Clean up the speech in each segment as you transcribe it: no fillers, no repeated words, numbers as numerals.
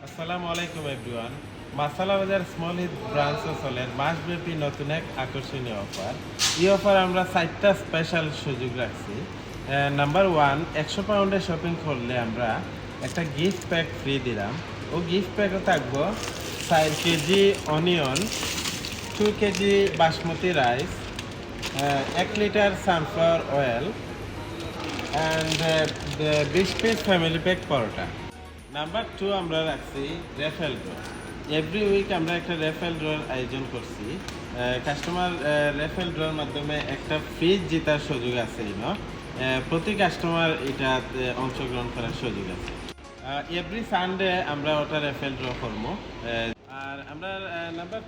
আসসালামু আলাইকুম এভরিওয়ান। মাসালা বাজার স্মল হিট ব্রাঞ্চ চলের মাসব্যাপী নতুন এক আকর্ষণীয় অফার। এই অফার আমরা 4টা স্পেশাল সুযোগ রাখছি। নাম্বার 1, 100 পাউন্ডের শপিং করলে আমরা একটা গিফট প্যাক ফ্রি দিলাম। ও গিফট প্যাকে থাকবো 4 KG onion, 2 KG basmati rice, 1 litre sunflower oil and 20 piece family pack paratha. Number 2 আমরা রাখছি রেফেল ড্র। এভরি উইক আমরা একটা রেফেল ড্রর আয়োজন করছি। কাস্টমার রেফেল ড্রর মাধ্যমে একটা ফ্রিজ জেতার সুযোগ আছে। প্রতি কাস্টমার এটাতে অংশগ্রহণ করার সুযোগ আছে। এভরি সানডে আমরা ওটা রেফেল ড্র করবো। আর আমরা নাম্বার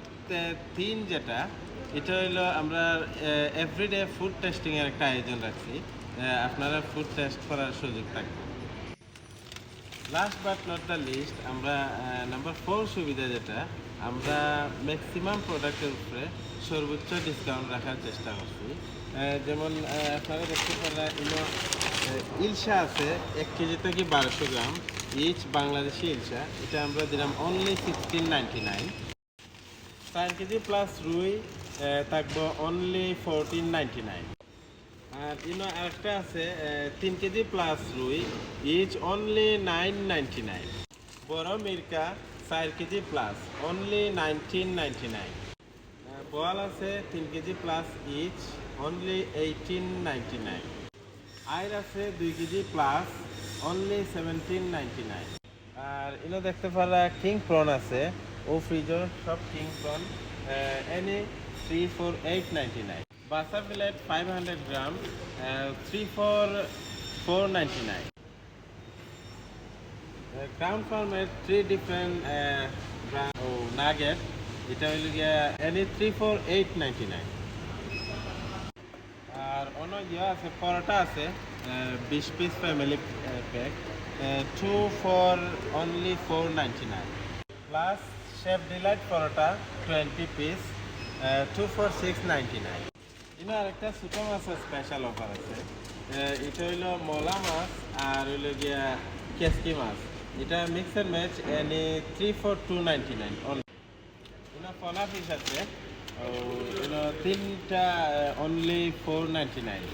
3 যেটা, এটা হইলো আমরা এভরিডে ফুড টেস্টিংয়ের একটা আয়োজন রাখছি। আপনারা ফুড টেস্ট করার সুযোগ থাকবে। Last but not the least, আমরা নাম্বার 4 সুবিধা যেটা, আমরা ম্যাক্সিমাম প্রোডাক্টের উপরে সর্বোচ্চ ডিসকাউন্ট রাখার চেষ্টা করছি। যেমন আপনারা দেখতে পারেন ইলশা আছে 1 কেজি থেকে 1200 গ্রাম ইচ বাংলাদেশি ইলশা, এটা আমরা দিলাম অনলি 1699। 4 কেজি প্লাস রুই থাকবো অনলি 1499। আর আরেকটা আছে 3 কেজি প্লাস রুই ইচ অনলি 999। বড় মির্কা 4 কেজি প্লাস অনলি 1999। বোয়াল আছে 3 কেজি প্লাস ইচ অনলি 1899। আইর আছে 2 কেজি প্লাস অনলি 1799। আর দেখতে পারা কিং প্রন আছে, ও ফ্রিজর সব কিং প্রন এনি 3 for 899। বাসা ফিলেট 500 গ্রাম 3 for 499। ক্রাউন ফার্মের 3 ডিফারেন্ট ব্র্যান্ড ও নাগেট, এটা হইল গিয়া এনি 3 for 899। আর অন্য আছে পরোটা আছে 20 piece family pack 2 for only 499। Plus chef delight paratha 20 piece 2 for 699। আরেকটা ছোটো মাছের স্পেশাল অফার আছে। এটা হইলো মলা মাছ আর হইলো গিয়া কেসকি মাছ, এটা mix and match any 3 for 299 only. ফনা ফিশ আছে তিনটা অনলি 499।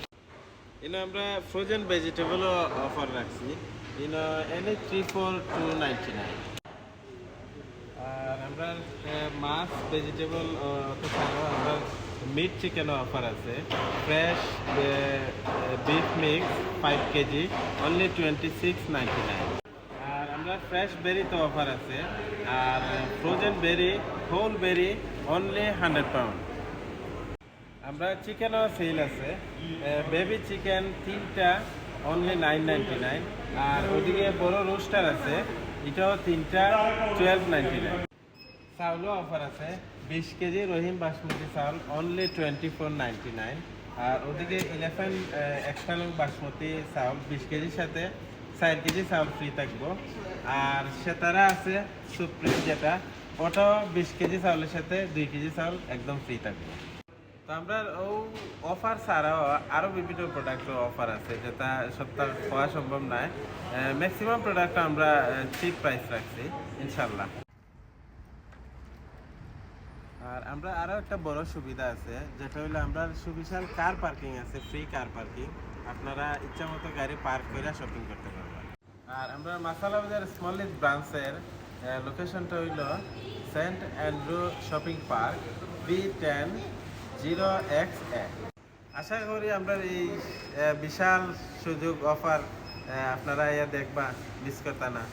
আমরা ফ্রোজেন ভেজিটেবলও অফার রাখছি এনি 3 for 299। আর আমরা মাছ ভেজিটেবল ছাড়াও আমরা মিট চিকেনও অফার আছে। Fresh beef mix 5 KG only 2699। আর আমরা ফ্রেশ বেরি তো অফার আছে। আর frozen berry whole berry only 100 pound. আমরা চিকেনও সেল আছে, বেবি চিকেন 3টা অনলি 999। আর ওদিকে বড় রোস্টার আছে, এটাও 3টা 1299। চাউলও অফার আছে 20 কেজি রহিম বাসমতি চাউল অনলি 2499। আর ওদিকে 11 এক্সট্রা লং বাসমতি চাউল 20 কেজির সাথে 4 কেজি চাউল ফ্রি থাকবো। আর সেতারা আছে সুপ্রিম যেটা, ওটাও 20 কেজি চাউলের সাথে 2 কেজি চাউল একদম ফ্রি থাকবে। তো আমরা অফার ছাড়াও আরও বিভিন্ন প্রোডাক্টের অফার আছে, যেটা সপ্তাহ হওয়া সম্ভব নয়। ম্যাক্সিমাম প্রোডাক্ট আমরা চিপ প্রাইস রাখছি ইনশাল্লাহ। আর আমরা আরও একটা বড় সুবিধা আছে, যেটা হলো আমরা সুবিশাল কার পার্কিং আছে, ফ্রি কার পার্কিং। আপনারা ইচ্ছা মতো গাড়ি পার্ক করে শপিং করতে পারবেন। আর আমরা মাসালা বাজার স্মল হিট ব্রাঞ্চের লোকেশনটা হইল saint andrew shopping park B10 0XA। আশা করি আমরা এই বিশাল সুযোগ অফার আপনারা দেখবা মিস করতে না।